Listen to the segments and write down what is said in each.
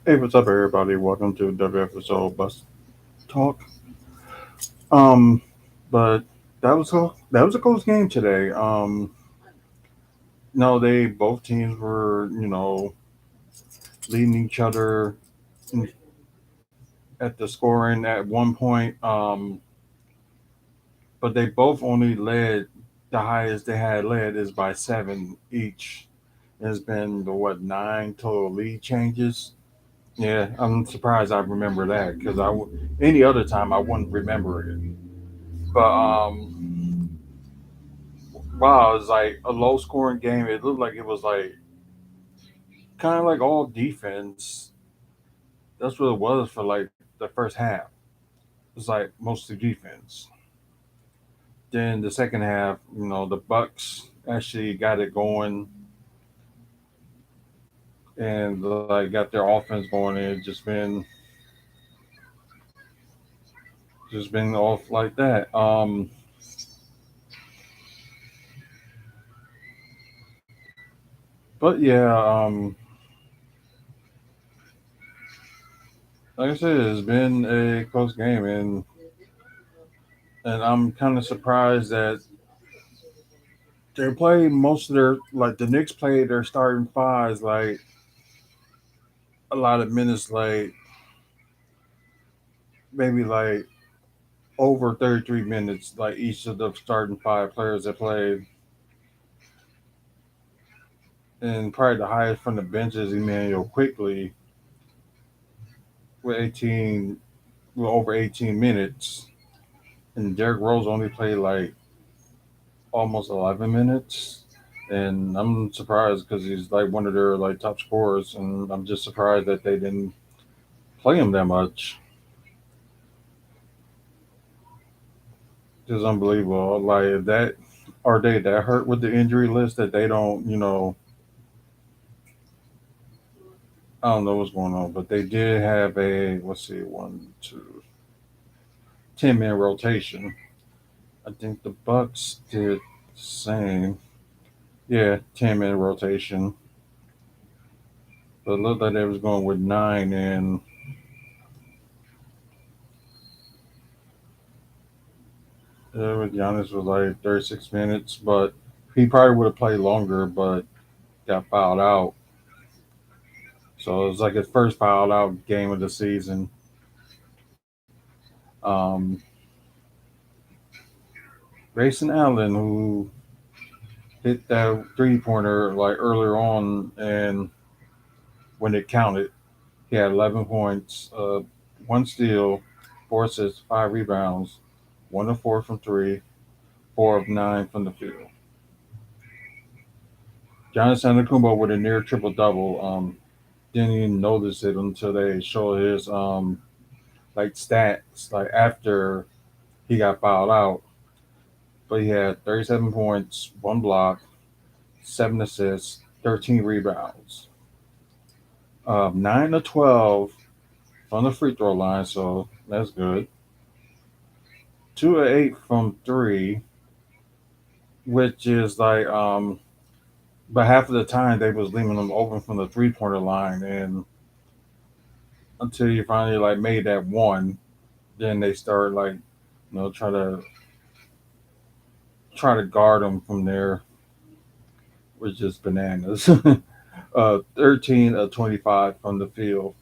Hey, what's up, everybody? Welcome to WFSO Bus Talk. Um, but that was a close game today. No, they both teams were leading each other in, at the scoring at one point. But they both only led. The highest they had led is by seven each. There's been what nine total lead changes. Yeah, I'm surprised I remember that because any other time I wouldn't remember it. But wow, it was like a low scoring game. It looked like it was like kind of like all defense. That's what it was for like the first half. It was like mostly defense. Then the second half, the Bucks actually got it going and like got their offense going. And it just been off like that. But yeah, like I said, it's been a close game, and I'm kind of surprised that they play most of their like the Knicks played their starting fives like a lot of minutes, like maybe like over 33 minutes, like each of the starting five players that played, and probably the highest from the bench is Emmanuel quickly with 18, with over 18 minutes, and Derrick Rose only played like almost 11 minutes. And I'm surprised because he's like one of their like top scorers, and I'm just surprised that they didn't play him that much. Just unbelievable. Like that, are they that hurt with the injury list that they don't, I don't know what's going on, but they did have a let's see, 10-man rotation. I think the Bucks did the same. Yeah, 10-man rotation. But it looked like they was going with nine, and with Giannis was like 36 minutes, but he probably would have played longer, but got fouled out. So it was like his first fouled out game of the season. Um, Grayson Allen, who hit that 3 pointer like earlier on, and when it counted, he had 11 points, one steal, four assists, five rebounds, 1 of 4 from three, 4 of 9 from the field. Giannis Antetokounmpo with a near triple double. Didn't even notice it until they showed his like stats like after he got fouled out. But he had 37 points, one block, 7 assists, 13 rebounds, 9 of 12 from the free throw line, so that's good. 2 of 8 from three, which is like but half of the time they was leaving them open from the 3 pointer line, and until you finally like made that one, then they start like try to guard them from there, which is bananas. 13 of 25 from the field.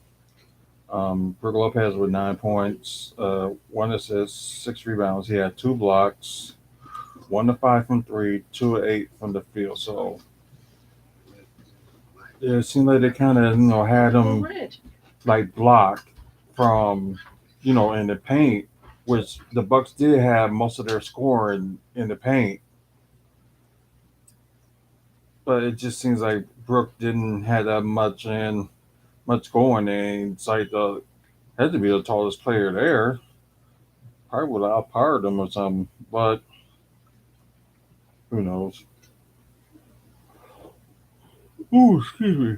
Brook Lopez with 9 points, one assist, six rebounds. He had two blocks, 1 of 5 from three, 2 of 8 from the field. So yeah, it seemed like they kind of had him like blocked from in the paint, which the Bucks did have most of their scoring in the paint, but it just seems like Brook didn't have that much going, and it's like the had to be the tallest player there. Probably would have outpowered him or something, but who knows? Ooh, excuse me.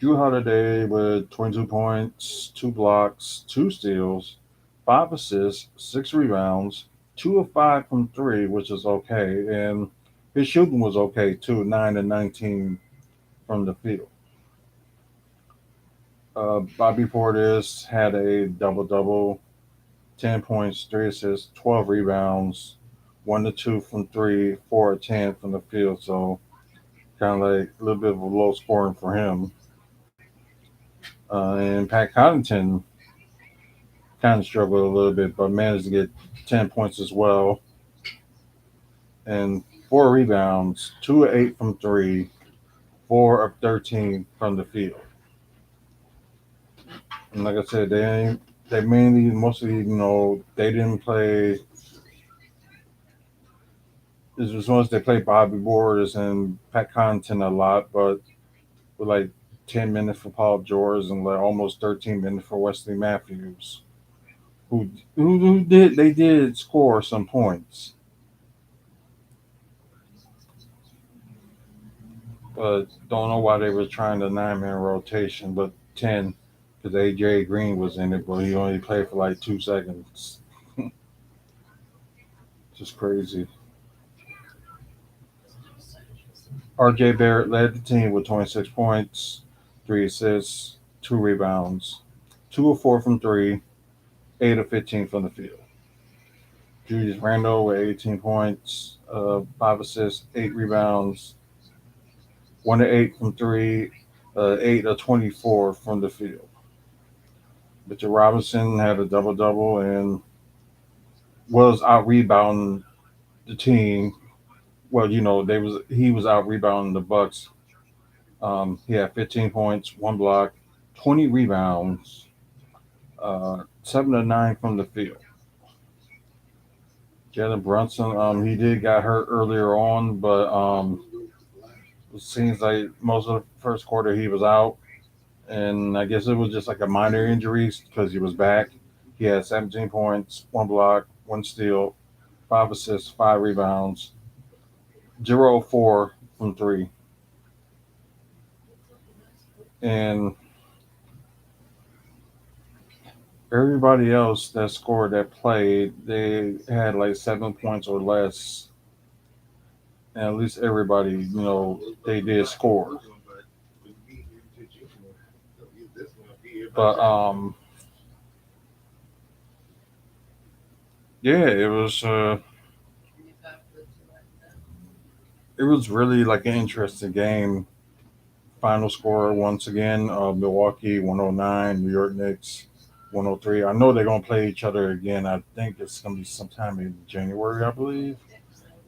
Drew Holiday with 22 points, two blocks, two steals, 5 assists, six rebounds, 2 of 5 from three, which is okay, and his shooting was okay too, 9 and 19 from the field. Bobby Portis had a double double, 10 points, 3 assists, 12 rebounds, 1 to 2 from three, 4 of 10 from the field. So kind of like a little bit of a low scoring for him. And Pat Connaughton kind of struggled a little bit, but managed to get 10 points as well, and 4 rebounds, 2 of 8 from three, 4 of 13 from the field. And like I said, they mainly mostly they didn't play. This was once they played Bobby Borders and Pat Connaughton a lot, but with like 10 minutes for Paul George and like almost 13 minutes for Wesley Matthews, who did they did score some points, but don't know why they were trying the 9 man rotation, but 10 because AJ Green was in it, but he only played for like 2 seconds. Just crazy. RJ Barrett led the team with 26 points, 3 assists, 2 rebounds, 2 of 4 from three, 8 of 15 from the field. Julius Randle with 18 points, 5 assists, 8 rebounds, 1 of 8 from three, 8 of 24 from the field. Mitchell Robinson had a double double and was out rebounding the team. Well, they was he was out rebounding the Bucks. He had 15 points, 1 block, 20 rebounds, 7 of 9 from the field. Jalen Brunson, he did got hurt earlier on, but it seems like most of the first quarter he was out, and I guess it was just like a minor injury because he was back. He had 17 points, 1 block, 1 steal, 5 assists, 5 rebounds, 0 of 4 from three, and everybody else that scored that played, they had like 7 points or less, and at least everybody, they did score. But yeah, it was really like an interesting game. Final score once again: Milwaukee 109, New York Knicks 103. I know they're gonna play each other again. I think it's gonna be sometime in January, I believe.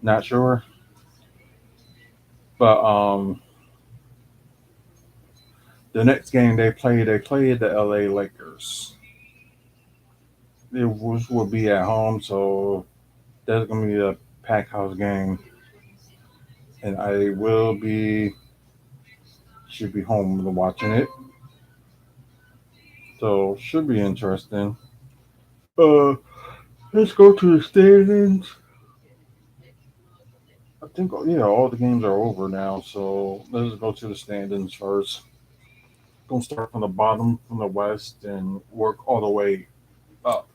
Not sure, but the next game they played the LA Lakers. Will be at home, so that's gonna be a pack house game, and I will be should be home watching it. So should be interesting. Uh, let's go to the standings. I think all the games are over now, so let's go to the standings first. Gonna start from the bottom from the West and work all the way up.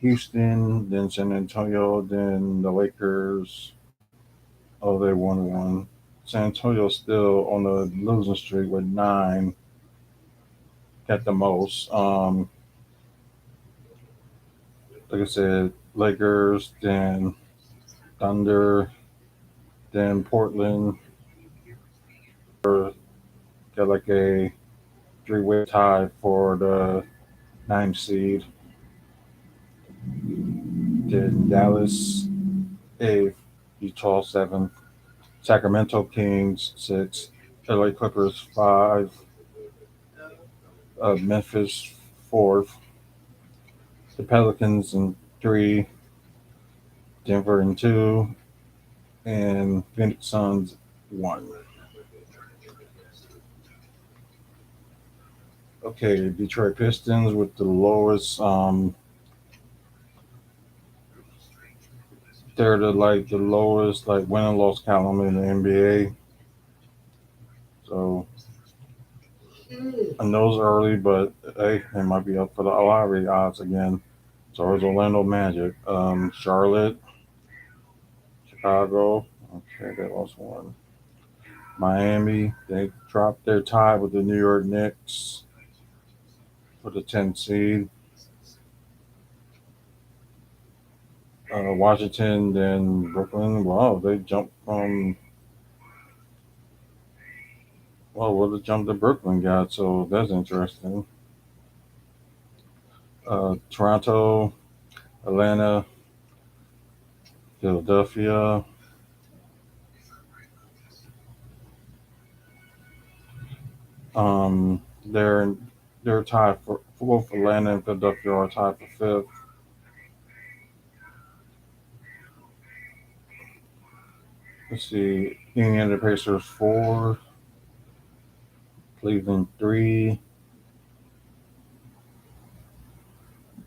Houston, then San Antonio, then the Lakers. Oh, they won one. San Antonio's still on the losing streak with 9 at the most. Like I said, Lakers, then Thunder, then Portland. Got like a three-way tie for the 9th seed. Then Dallas 8th, Utah 7th, Sacramento Kings 6th, LA Clippers 5, Memphis 4th, the Pelicans in 3, Denver in 2, and Phoenix Suns 1. Okay, Detroit Pistons with the lowest. They're the lowest like win and loss column in the NBA. So I know it's early, but hey, they might be up for the lottery odds again. So is Orlando Magic, Charlotte, Chicago. Okay, they lost one. Miami, they dropped their tie with the New York Knicks for the 10th seed. Washington, then Brooklyn. Wow, they jumped from, well, what the jump that Brooklyn got, so that's interesting. Toronto, Atlanta, Philadelphia. Um, they're they're tied for both Atlanta and Philadelphia are tied for fifth. Let's see, Indiana Pacers four, Cleveland three,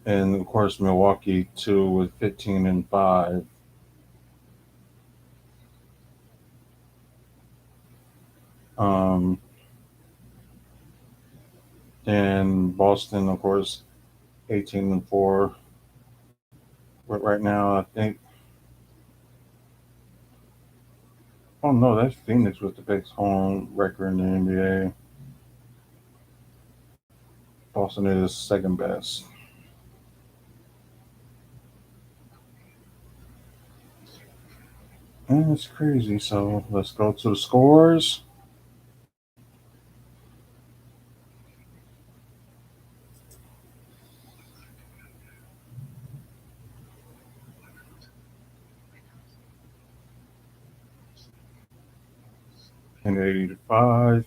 and of course Milwaukee two with 15 and 5. Um, and Boston, of course, 18 and 4. But right now, I think, oh no, that's Phoenix with the best home record in the NBA. Boston is second best. And it's crazy. So let's go to the scores. In 85,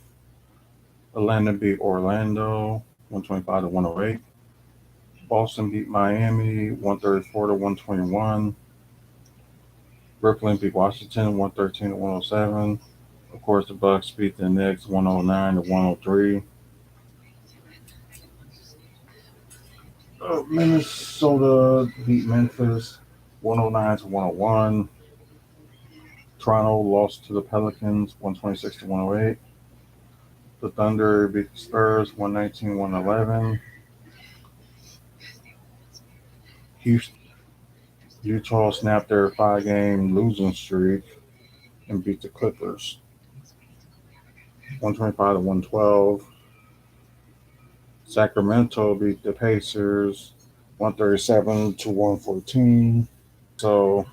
Atlanta beat Orlando 125 to 108. Boston beat Miami 134 to 121. Brooklyn beat Washington 113 to 107. Of course, the Bucks beat the Knicks 109 to 103. Minnesota beat Memphis 109 to 101. Toronto lost to the Pelicans 126 to 108. The Thunder beat the Spurs 119 111. Houston, Utah snapped their 5-game losing streak and beat the Clippers 125 to 112. Sacramento beat the Pacers 137 to 114. So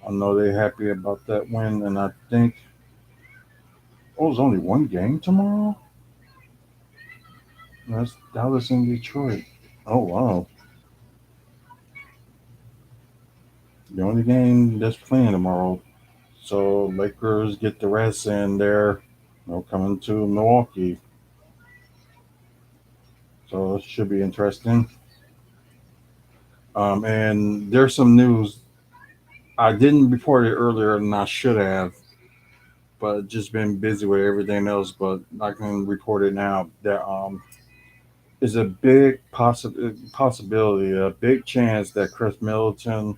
I know they're happy about that win, and I think, oh, there's only one game tomorrow. That's Dallas and Detroit. Oh wow, the only game that's playing tomorrow. So Lakers get the rest, and they're, coming to Milwaukee. So it should be interesting. And there's some news. I didn't report it earlier, and I should have, but just been busy with everything else. But I can report it now. That is a big possibility, a big chance that Chris Middleton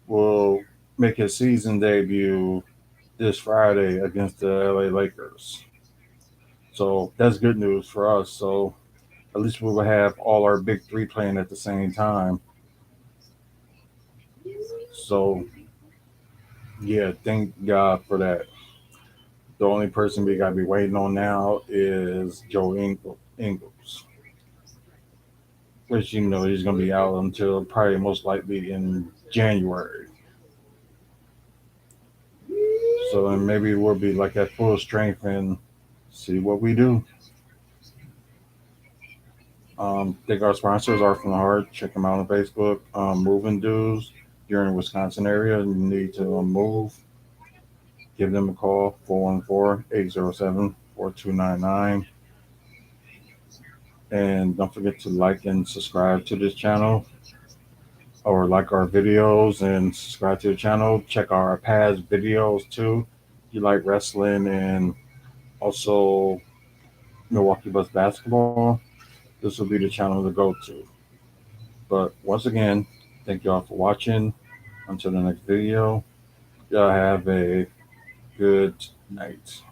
will make his season debut this Friday against the LA Lakers. So that's good news for us. So at least we will have all our big three playing at the same time. So yeah, thank God for that. The only person we got to be waiting on now is Ingles, which he's going to be out until probably most likely in January. So then maybe we'll be like at full strength and see what we do. Think our sponsors are from the heart. Check them out on Facebook. Moving dudes. You're in the Wisconsin area and you need to move. Give them a call 414-807-4299. And don't forget to like and subscribe to this channel, or like our videos and subscribe to the channel. Check our past videos too. If you like wrestling and also Milwaukee Bucks basketball, this will be the channel to go to. But once again, thank y'all for watching. Until the next video, y'all have a good night.